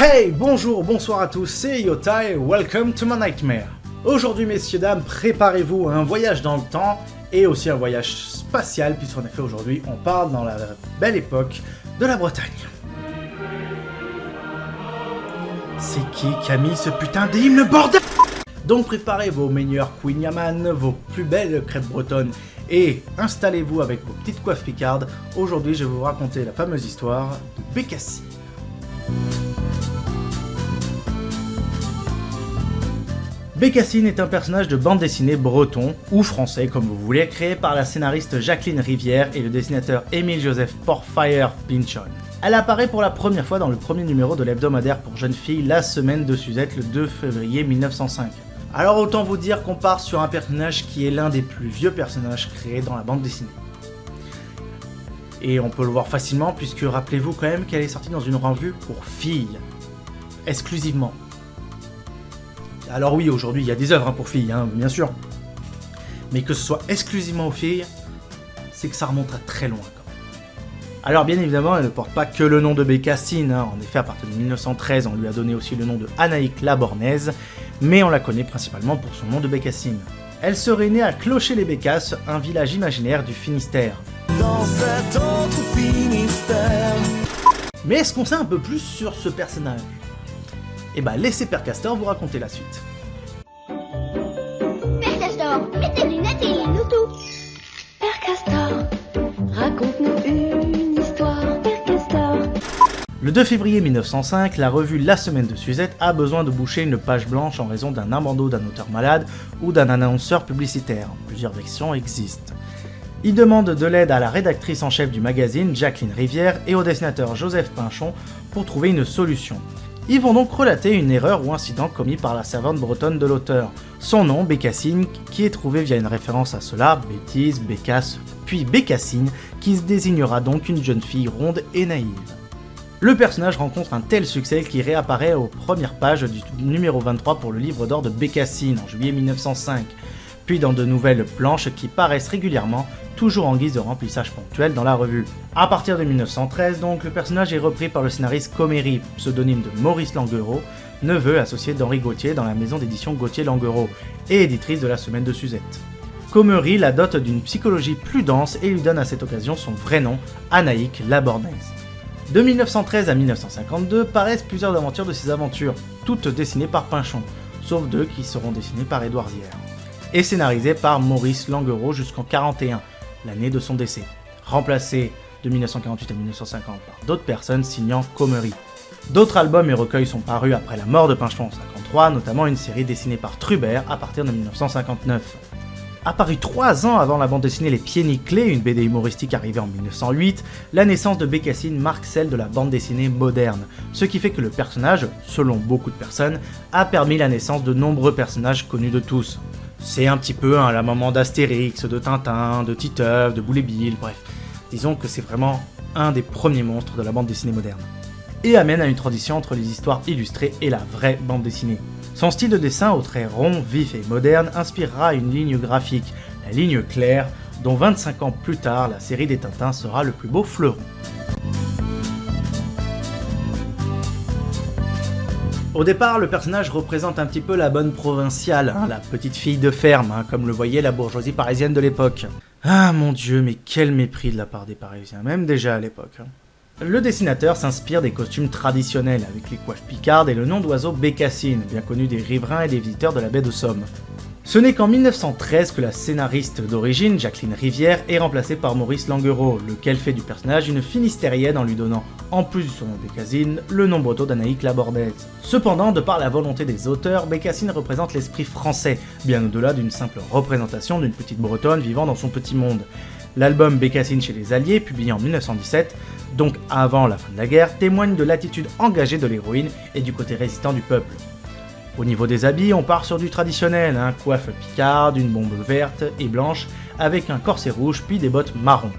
Hey, bonjour, bonsoir à tous, c'est Yotai, welcome to my nightmare. Aujourd'hui, messieurs, dames, préparez-vous à un voyage dans le temps et aussi un voyage spatial, puisqu'en effet, aujourd'hui, on part dans la belle époque de la Bretagne. C'est qui a mis ce putain d'hymne, bordel? Donc préparez vos meilleurs Queen Yaman, vos plus belles crêpes bretonnes et installez-vous avec vos petites coiffes picardes. Aujourd'hui, je vais vous raconter la fameuse histoire de Bécassine. Bécassine est un personnage de bande dessinée breton, ou français comme vous voulez, créé par la scénariste Jacqueline Rivière et le dessinateur Émile-Joseph Porfire Pinchon. Elle apparaît pour la première fois dans le premier numéro de l'hebdomadaire pour jeunes filles La Semaine de Suzette le 2 février 1905. Alors autant vous dire qu'on part sur un personnage qui est l'un des plus vieux personnages créés dans la bande dessinée. Et on peut le voir facilement puisque rappelez-vous quand même qu'elle est sortie dans une revue pour filles. Exclusivement. Alors oui, aujourd'hui il y a des œuvres pour filles, bien sûr. Mais que ce soit exclusivement aux filles, c'est que ça remonte à très loin quand même. Alors bien évidemment, elle ne porte pas que le nom de Bécassine. En effet, à partir de 1913, on lui a donné aussi le nom de Anaïque la Bornaise, mais on la connaît principalement pour son nom de Bécassine. Elle serait née à Clocher-les-Bécasses, un village imaginaire du Finistère. Dans cet autre Finistère. Mais est-ce qu'on sait un peu plus sur ce personnage ? Eh bah laissez Père Castor vous raconter la suite. Père Castor, mets tes lunettes et lis-nous tout. Père Castor, raconte-nous une histoire, Père Castor. Le 2 février 1905, la revue La Semaine de Suzette a besoin de boucher une page blanche en raison d'un abandon d'un auteur malade ou d'un annonceur publicitaire. Plusieurs versions existent. Il demande de l'aide à la rédactrice en chef du magazine, Jacqueline Rivière, et au dessinateur Joseph Pinchon pour trouver une solution. Ils vont donc relater une erreur ou incident commis par la servante bretonne de l'auteur. Son nom, Bécassine, qui est trouvé via une référence à cela, bêtise, bécasse, puis Bécassine, qui se désignera donc une jeune fille ronde et naïve. Le personnage rencontre un tel succès qu'il réapparaît aux premières pages du numéro 23 pour le livre d'or de Bécassine en juillet 1905, puis dans de nouvelles planches qui paraissent régulièrement, toujours en guise de remplissage ponctuel dans la revue. A partir de 1913 donc, le personnage est repris par le scénariste Comeri, pseudonyme de Maurice Languereau, neveu associé d'Henri Gauthier dans la maison d'édition Gauthier-Languereau, et éditrice de La Semaine de Suzette. Comeri la dote d'une psychologie plus dense et lui donne à cette occasion son vrai nom, Anaïque la Bornaise. De 1913 à 1952 paraissent plusieurs aventures de ces aventures, toutes dessinées par Pinchon, sauf deux qui seront dessinées par Édouard Zière, et scénarisées par Maurice Languereau jusqu'en 1941, l'année de son décès, remplacé de 1948 à 1950 par d'autres personnes signant Comeri. D'autres albums et recueils sont parus après la mort de Pinchon en 1953, notamment une série dessinée par Trubert à partir de 1959. Apparue 3 ans avant la bande dessinée Les Pieds Nickelés, une BD humoristique arrivée en 1908, la naissance de Bécassine marque celle de la bande dessinée moderne, ce qui fait que le personnage, selon beaucoup de personnes, a permis la naissance de nombreux personnages connus de tous. C'est un petit peu la maman d'Astérix, de Tintin, de Titeuf, de Boule et Bill, bref. Disons que c'est vraiment un des premiers monstres de la bande dessinée moderne. Et amène à une transition entre les histoires illustrées et la vraie bande dessinée. Son style de dessin aux traits ronds, vifs et modernes inspirera une ligne graphique, la ligne claire, dont 25 ans plus tard, la série des Tintins sera le plus beau fleuron. Au départ, le personnage représente un petit peu la bonne provinciale, la petite fille de ferme, comme le voyait la bourgeoisie parisienne de l'époque. Ah mon dieu, mais quel mépris de la part des Parisiens, même déjà à l'époque. Le dessinateur s'inspire des costumes traditionnels, avec les coiffes picardes et le nom d'oiseau Bécassine, bien connu des riverains et des visiteurs de la baie de Somme. Ce n'est qu'en 1913 que la scénariste d'origine, Jacqueline Rivière, est remplacée par Maurice Languereau, lequel fait du personnage une finistérienne en lui donnant, en plus de son nom Bécassine, le nom breton d'Anaïque la Bornaise. Cependant, de par la volonté des auteurs, Bécassine représente l'esprit français, bien au-delà d'une simple représentation d'une petite bretonne vivant dans son petit monde. L'album Bécassine chez les Alliés, publié en 1917, donc avant la fin de la guerre, témoigne de l'attitude engagée de l'héroïne et du côté résistant du peuple. Au niveau des habits, on part sur du traditionnel, coiffe picarde, une bombe verte et blanche, avec un corset rouge puis des bottes marron.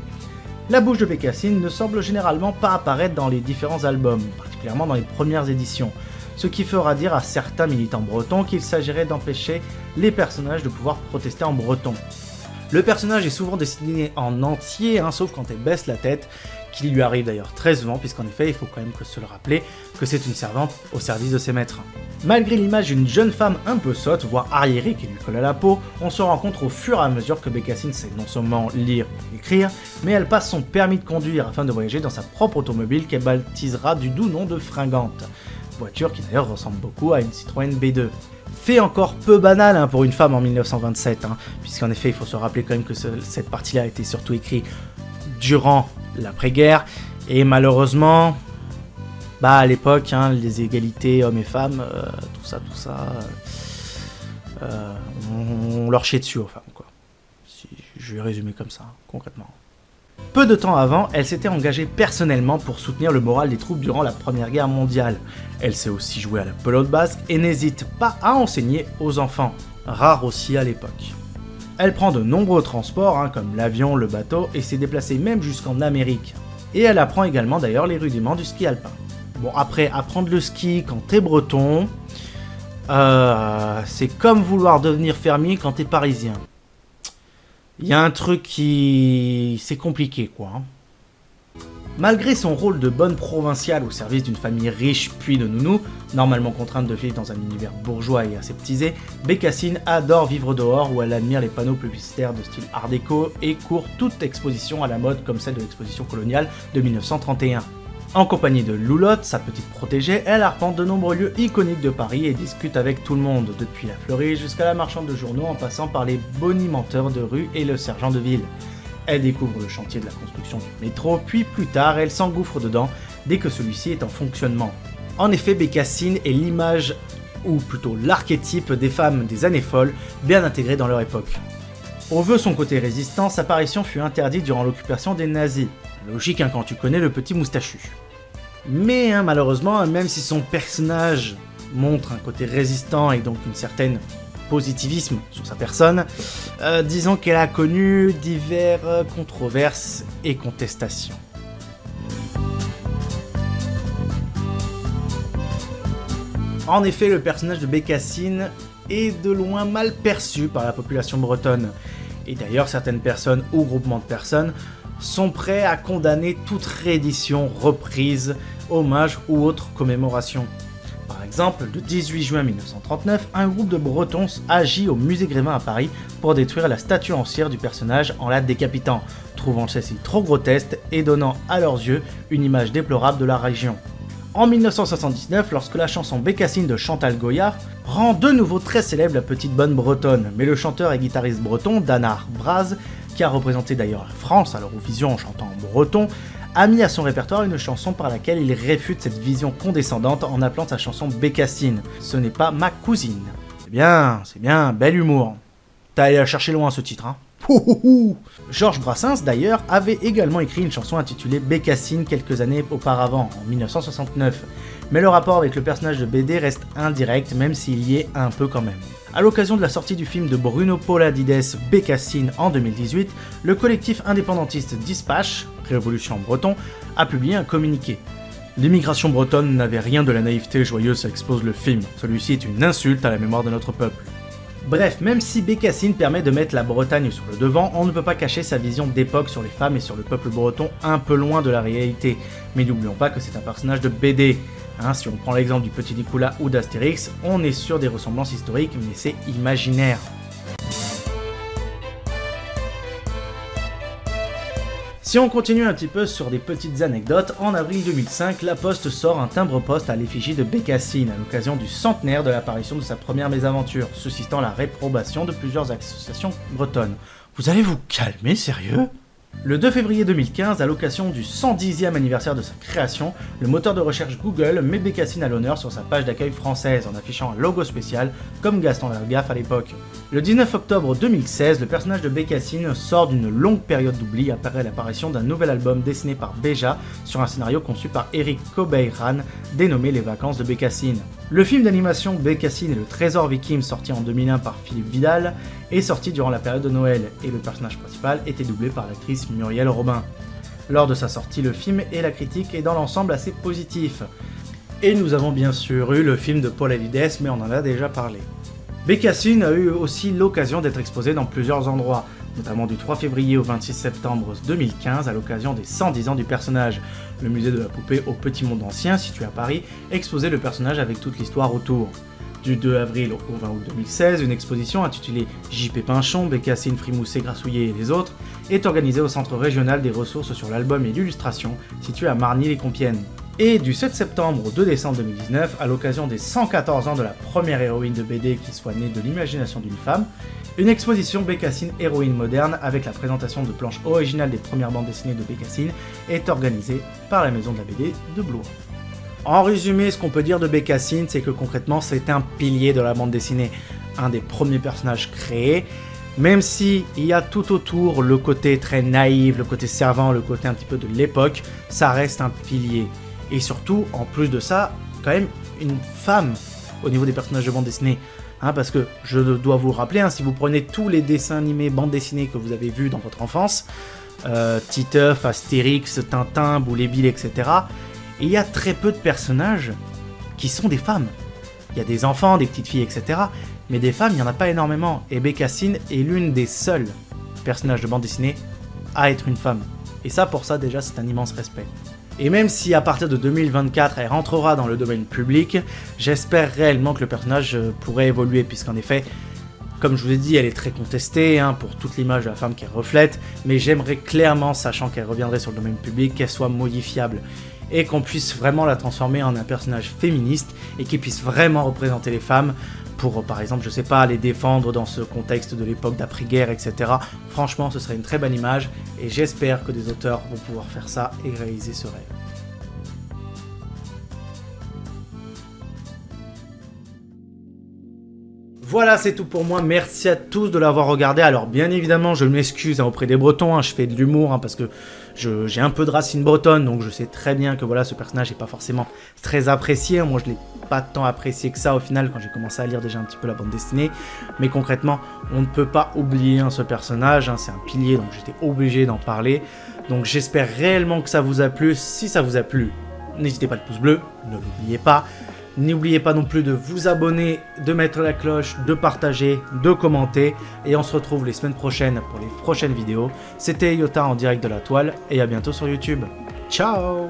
La bouche de Bécassine ne semble généralement pas apparaître dans les différents albums, particulièrement dans les premières éditions, ce qui fera dire à certains militants bretons qu'il s'agirait d'empêcher les personnages de pouvoir protester en breton. Le personnage est souvent dessiné en entier, sauf quand elle baisse la tête, qui lui arrive d'ailleurs très souvent, puisqu'en effet, il faut quand même se le rappeler que c'est une servante au service de ses maîtres. Malgré l'image d'une jeune femme un peu sotte, voire arriérée qui lui colle à la peau, on se rend compte au fur et à mesure que Bécassine sait non seulement lire et écrire, mais elle passe son permis de conduire afin de voyager dans sa propre automobile qu'elle baptisera du doux nom de Fringante. Voiture qui d'ailleurs ressemble beaucoup à une Citroën B2. Fait encore peu banal pour une femme en 1927, puisqu'en effet il faut se rappeler quand même que cette partie-là a été surtout écrite durant l'après-guerre, et malheureusement, à l'époque, les égalités hommes et femmes, tout ça, on leur chiait dessus aux femmes, quoi. Si je vais résumer comme ça, concrètement. Peu de temps avant, elle s'était engagée personnellement pour soutenir le moral des troupes durant la Première Guerre mondiale. Elle sait aussi jouer à la pelote basque et n'hésite pas à enseigner aux enfants, rare aussi à l'époque. Elle prend de nombreux transports, comme l'avion, le bateau, et s'est déplacée même jusqu'en Amérique. Et elle apprend également d'ailleurs les rudiments du ski alpin. Bon, après, apprendre le ski quand t'es breton, c'est comme vouloir devenir fermier quand t'es parisien. Il y a un truc qui... c'est compliqué, quoi. Malgré son rôle de bonne provinciale au service d'une famille riche puis de nounous, normalement contrainte de vivre dans un univers bourgeois et aseptisé, Bécassine adore vivre dehors où elle admire les panneaux publicitaires de style art déco et court toute exposition à la mode comme celle de l'exposition coloniale de 1931. En compagnie de Loulotte, sa petite protégée, elle arpente de nombreux lieux iconiques de Paris et discute avec tout le monde, depuis la fleurie jusqu'à la marchande de journaux en passant par les bonimenteurs de rue et le sergent de ville. Elle découvre le chantier de la construction du métro, puis plus tard, elle s'engouffre dedans dès que celui-ci est en fonctionnement. En effet, Bécassine est l'image, ou plutôt l'archétype des femmes des années folles, bien intégrées dans leur époque. On veut son côté résistant, sa apparition fut interdite durant l'occupation des nazis. Logique quand tu connais le petit moustachu. Mais malheureusement, même si son personnage montre un côté résistant et donc une certaine positivisme sur sa personne, disons qu'elle a connu divers controverses et contestations. En effet, le personnage de Bécassine est de loin mal perçu par la population bretonne. Et d'ailleurs, certaines personnes ou groupements de personnes sont prêts à condamner toute réédition, reprise, hommage ou autre commémoration. Par exemple, le 18 juin 1939, un groupe de Bretons agit au musée Grévin à Paris pour détruire la statue en cire du personnage en la décapitant, trouvant celle-ci trop grotesque et donnant à leurs yeux une image déplorable de la région. En 1979, lorsque la chanson Bécassine de Chantal Goya rend de nouveau très célèbre la petite bonne bretonne, mais le chanteur et guitariste breton Danar Braz, qui a représenté d'ailleurs la France à l'Eurovision en chantant en breton, a mis à son répertoire une chanson par laquelle il réfute cette vision condescendante en appelant sa chanson Bécassine. Ce n'est pas ma cousine. C'est bien, bel humour. T'as allé la chercher loin ce titre, hein. Georges Brassens d'ailleurs avait également écrit une chanson intitulée Bécassine quelques années auparavant, en 1969, mais le rapport avec le personnage de BD reste indirect même s'il y est un peu quand même. A l'occasion de la sortie du film de Bruno Poladides Bécassine en 2018, le collectif indépendantiste Dispatch, Révolution en breton, a publié un communiqué. L'immigration bretonne n'avait rien de la naïveté joyeuse qu'expose le film, celui-ci est une insulte à la mémoire de notre peuple. Bref, même si Bécassine permet de mettre la Bretagne sur le devant, on ne peut pas cacher sa vision d'époque sur les femmes et sur le peuple breton un peu loin de la réalité. Mais n'oublions pas que c'est un personnage de BD. Si on prend l'exemple du Petit Nicolas ou d'Astérix, on est sur des ressemblances historiques, mais c'est imaginaire. Si on continue un petit peu sur des petites anecdotes, en avril 2005, La Poste sort un timbre-poste à l'effigie de Bécassine à l'occasion du centenaire de l'apparition de sa première mésaventure, suscitant la réprobation de plusieurs associations bretonnes. Vous allez vous calmer, sérieux ? Le 2 février 2015, à l'occasion du 110e anniversaire de sa création, le moteur de recherche Google met Bécassine à l'honneur sur sa page d'accueil française en affichant un logo spécial, comme Gaston Lagaffe à l'époque. Le 19 octobre 2016, le personnage de Bécassine sort d'une longue période d'oubli après l'apparition d'un nouvel album dessiné par Béja sur un scénario conçu par Eric Cobeyran, dénommé Les Vacances de Bécassine. Le film d'animation Bécassine et le Trésor Viking, sorti en 2001 par Philippe Vidal, est sorti durant la période de Noël, et le personnage principal était doublé par l'actrice Muriel Robin. Lors de sa sortie, le film et la critique est dans l'ensemble assez positif. Et nous avons bien sûr eu le film de Poladides, mais on en a déjà parlé. Bécassine a eu aussi l'occasion d'être exposée dans plusieurs endroits. notamment du 3 février au 26 septembre 2015 à l'occasion des 110 ans du personnage. Le musée de la poupée au Petit Monde Ancien, situé à Paris, exposait le personnage avec toute l'histoire autour. Du 2 avril au 20 août 2016, une exposition intitulée J.P. Pinchon, Bécassine, Frimoussé, Grassouillet et les autres est organisée au Centre régional des ressources sur l'album et l'illustration, situé à Margny-les-Compiègnes. Et du 7 septembre au 2 décembre 2019, à l'occasion des 114 ans de la première héroïne de BD qui soit née de l'imagination d'une femme, une exposition Bécassine héroïne moderne avec la présentation de planches originales des premières bandes dessinées de Bécassine est organisée par la maison de la BD de Blois. En résumé, ce qu'on peut dire de Bécassine, c'est que concrètement, c'est un pilier de la bande dessinée, un des premiers personnages créés, même si il y a tout autour le côté très naïf, le côté servant, le côté un petit peu de l'époque, ça reste un pilier. Et surtout, en plus de ça, quand même une femme au niveau des personnages de bande dessinée. Parce que je dois vous le rappeler, si vous prenez tous les dessins animés bande dessinée que vous avez vus dans votre enfance, Titeuf, Astérix, Tintin, Boulet Bill, etc., il y a très peu de personnages qui sont des femmes. Il y a des enfants, des petites filles, etc., mais des femmes, il n'y en a pas énormément. Et Bécassine est l'une des seules personnages de bande dessinée à être une femme. Et ça, pour ça, déjà, c'est un immense respect. Et même si à partir de 2024, elle rentrera dans le domaine public, j'espère réellement que le personnage pourrait évoluer, puisqu'en effet, comme je vous ai dit, elle est très contestée pour toute l'image de la femme qu'elle reflète, mais j'aimerais clairement, sachant qu'elle reviendrait sur le domaine public, qu'elle soit modifiable, et qu'on puisse vraiment la transformer en un personnage féministe, et qui puisse vraiment représenter les femmes, pour par exemple, je sais pas, les défendre dans ce contexte de l'époque d'après-guerre, etc. Franchement, ce serait une très bonne image, et j'espère que des auteurs vont pouvoir faire ça et réaliser ce rêve. Voilà, c'est tout pour moi, merci à tous de l'avoir regardé. Alors bien évidemment, je m'excuse auprès des Bretons, je fais de l'humour parce que j'ai un peu de racine bretonne, donc je sais très bien que voilà, ce personnage n'est pas forcément très apprécié. Moi, je l'ai pas tant apprécié que ça au final quand j'ai commencé à lire déjà un petit peu la bande dessinée. Mais concrètement, on ne peut pas oublier ce personnage, c'est un pilier, donc j'étais obligé d'en parler. Donc j'espère réellement que ça vous a plu. Si ça vous a plu, n'hésitez pas le pouce bleu, ne l'oubliez pas. N'oubliez pas non plus de vous abonner, de mettre la cloche, de partager, de commenter. Et on se retrouve les semaines prochaines pour les prochaines vidéos. C'était Yota en direct de la toile et à bientôt sur YouTube. Ciao!